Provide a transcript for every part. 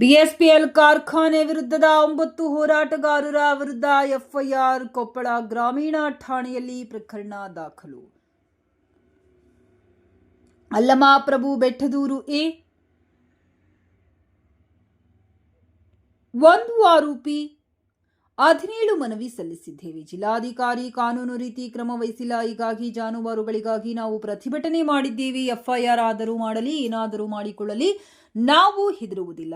ಬಿಎಸ್ಪಿಎಲ್ ಕಾರ್ಖಾನೆ ವಿರುದ್ಧದ 9 ಹೋರಾಟಗಾರರ ವಿರುದ್ಧ ಎಫ್ಐಆರ್. ಕೊಪ್ಪಳ ಗ್ರಾಮೀಣ ಠಾಣೆಯಲ್ಲಿ ಪ್ರಕರಣ ದಾಖಲು. ಅಲ್ಲಮಪ್ರಭು ಬೆಟ್ಟದೂರು ಎ, ಒಂದು ಆರೋಪಿ. 17 ಮನವಿ ಸಲ್ಲಿಸಿದ್ದೇವೆ. ಜಿಲ್ಲಾಧಿಕಾರಿ ಕಾನೂನು ರೀತಿ ಕ್ರಮ ವಹಿಸಿಲ್ಲ. ಹೀಗಾಗಿ ಜಾನುವಾರುಗಳಿಗಾಗಿ ನಾವು ಪ್ರತಿಭಟನೆ ಮಾಡಿದ್ದೇವೆ. ಎಫ್ಐಆರ್ ಆದರೂ ಮಾಡಲಿ, ಏನಾದರೂ ಮಾಡಿಕೊಳ್ಳಲಿ, ನಾವು ಹೆದರುವುದಿಲ್ಲ.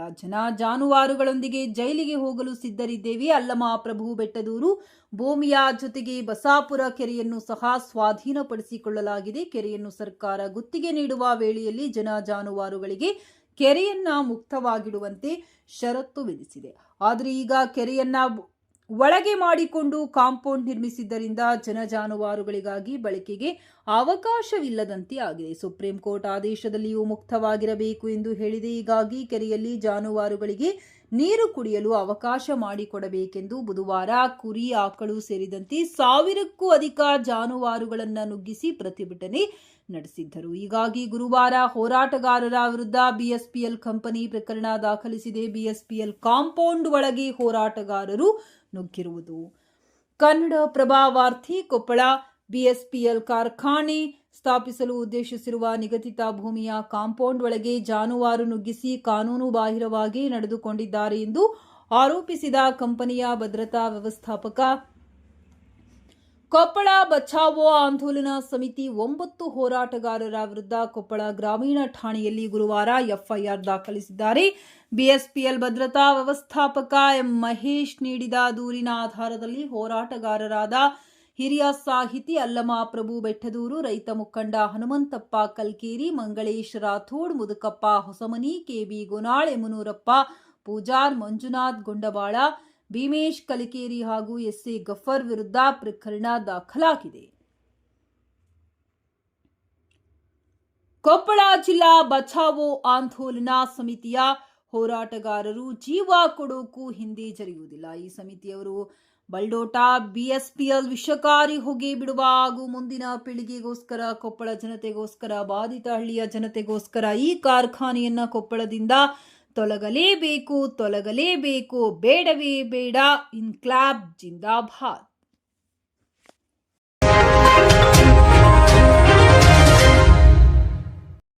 ಜಾನುವಾರುಗಳೊಂದಿಗೆ ಜೈಲಿಗೆ ಹೋಗಲು ಸಿದ್ಧರಿದ್ದೇವೆ. ಅಲ್ಲಮಪ್ರಭು ಬೆಟ್ಟದೂರು ಭೂಮಿಯ ಜೊತೆಗೆ ಬಸಾಪುರ ಕೆರೆಯನ್ನು ಸಹ ಸ್ವಾಧೀನಪಡಿಸಿಕೊಳ್ಳಲಾಗಿದೆ. ಕೆರೆಯನ್ನು ಸರ್ಕಾರ ಗುತ್ತಿಗೆ ನೀಡುವ ವೇಳೆಯಲ್ಲಿ ಜಾನುವಾರುಗಳಿಗೆ ಕೆರೆಯನ್ನ ಮುಕ್ತವಾಗಿಡುವಂತೆ ಷರತ್ತು ವಿಧಿಸಿದೆ. ಆದರೆ ಈಗ ಕೆರೆಯನ್ನ ಒಳಗೆ ಮಾಡಿಕೊಂಡು ಕಾಂಪೌಂಡ್ ನಿರ್ಮಿಸಿದ್ದರಿಂದ ಜಾನುವಾರುಗಳಿಗಾಗಿ ಬಳಕೆಗೆ ಅವಕಾಶವಿಲ್ಲದಂತೆ ಆಗಿದೆ. ಸುಪ್ರೀಂ ಕೋರ್ಟ್ ಆದೇಶದಲ್ಲಿಯೂ ಮುಕ್ತವಾಗಿರಬೇಕು ಎಂದು ಹೇಳಿದೆ. ಹೀಗಾಗಿ ಕೆರೆಯಲ್ಲಿ ಜಾನುವಾರುಗಳಿಗೆ ನೀರು ಕುಡಿಯಲು ಅವಕಾಶ ಮಾಡಿಕೊಡಬೇಕೆಂದು ಬುಧವಾರ ಕುರಿ, ಆಕಳು ಸೇರಿದಂತೆ 1000ಕ್ಕೂ ಅಧಿಕ ಜಾನುವಾರುಗಳನ್ನು ನುಗ್ಗಿಸಿ ಪ್ರತಿಭಟನೆ ನಡೆಸಿದ್ದರು. ಹೀಗಾಗಿ ಗುರುವಾರ ಹೋರಾಟಗಾರರ ವಿರುದ್ಧ ಬಿಎಸ್ಪಿಎಲ್ ಕಂಪನಿ ಪ್ರಕರಣ ದಾಖಲಿಸಿದೆ. ಬಿಎಸ್ಪಿಎಲ್ ಕಾಂಪೌಂಡ್ ಒಳಗೆ ಹೋರಾಟಗಾರರು ನುಗ್ಗಿರುವುದು. ಕನ್ನಡಪ್ರಭ ವಾರ್ತೆ ಕೊಪ್ಪಳ. ಬಿಎಸ್ಪಿಎಲ್ ಕಾರ್ಖಾನೆ ಸ್ಥಾಪಿಸಲು ಉದ್ದೇಶಿಸಿರುವ ನಿಗದಿತ ಭೂಮಿಯ ಕಾಂಪೌಂಡ್ ಒಳಗೆ ಜಾನುವಾರು ನುಗ್ಗಿಸಿ ಕಾನೂನು ಬಾಹಿರವಾಗಿ ನಡೆದುಕೊಂಡಿದ್ದಾರೆ ಎಂದು ಆರೋಪಿಸಿದ ಕಂಪನಿಯ ಭದ್ರತಾ ವ್ಯವಸ್ಥಾಪಕ ಕೊಪ್ಪಳ ಬಚಾವೋ ಆಂದೋಲನ ಸಮಿತಿ 9 ಹೋರಾಟಗಾರರ ವಿರುದ್ಧ ಕೊಪ್ಪಳ ಗ್ರಾಮೀಣ ಠಾಣೆಯಲ್ಲಿ ಗುರುವಾರ ಎಫ್ಐಆರ್ ದಾಖಲಿಸಿದ್ದಾರೆ. ಬಿಎಸ್ಪಿಎಲ್ ಭದ್ರತಾ ವ್ಯವಸ್ಥಾಪಕ ಎಂ ಮಹೇಶ್ ನೀಡಿದ ದೂರಿನ ಆಧಾರದಲ್ಲಿ ಹೋರಾಟಗಾರರಾದ ಹಿರಿಯ ಸಾಹಿತಿ ಅಲ್ಲಮಪ್ರಭು ಬೆಟ್ಟದೂರು, ರೈತ ಮುಖಂಡ ಹನುಮಂತಪ್ಪ ಕಲ್ಕೇರಿ, ಮಂಗಳೇಶ್ ರಾಥೋಡ್, ಮುದುಕಪ್ಪ ಹೊಸಮನಿ, ಕೆಬಿ ಗೋನಾಳ್, ಯಮನೂರಪ್ಪ ಪೂಜಾರ್, ಮಂಜುನಾಥ್ ಗೊಂಡಬಾಳ, ಭೀಮೇಶ್ ಕಲಿಕೇರಿ ಹಾಗೂ ಎಸ್ಎ ಗಫರ್ ವಿರುದ್ಧ ಪ್ರಕರಣ ದಾಖಲಾಗಿದೆ. ಕೊಪ್ಪಳ ಜಿಲ್ಲಾ ಬಚಾವೋ ಆಂದೋಲನ ಸಮಿತಿಯ ಹೋರಾಟಗಾರರು ಜೀವ ಕೊಡೋಕು ಹಿಂದೆ ಜರಿಯುವುದಿಲ್ಲ. ಈ ಸಮಿತಿಯವರು ಬಲ್ಡೋಟಾ, ಬಿಎಸ್ಪಿಎಲ್ ವಿಷಕಾರಿ ಹೊಗೆ ಬಿಡುವ ಹಾಗೂ ಮುಂದಿನ ಪೀಳಿಗೆಗೋಸ್ಕರ, ಕೊಪ್ಪಳ ಜನತೆಗೋಸ್ಕರ, ಬಾಧಿತ ಹಳ್ಳಿಯ ಜನತೆಗೋಸ್ಕರ ಈ ಕಾರ್ಖಾನೆಯನ್ನ ಕೊಪ್ಪಳದಿಂದ ತೊಲಗಲೇಬೇಕು, ಬೇಡವೇ ಬೇಡ. ಇನ್ಕ್ಲಾಬ್ ಜಿಂದಾಬಾದ್.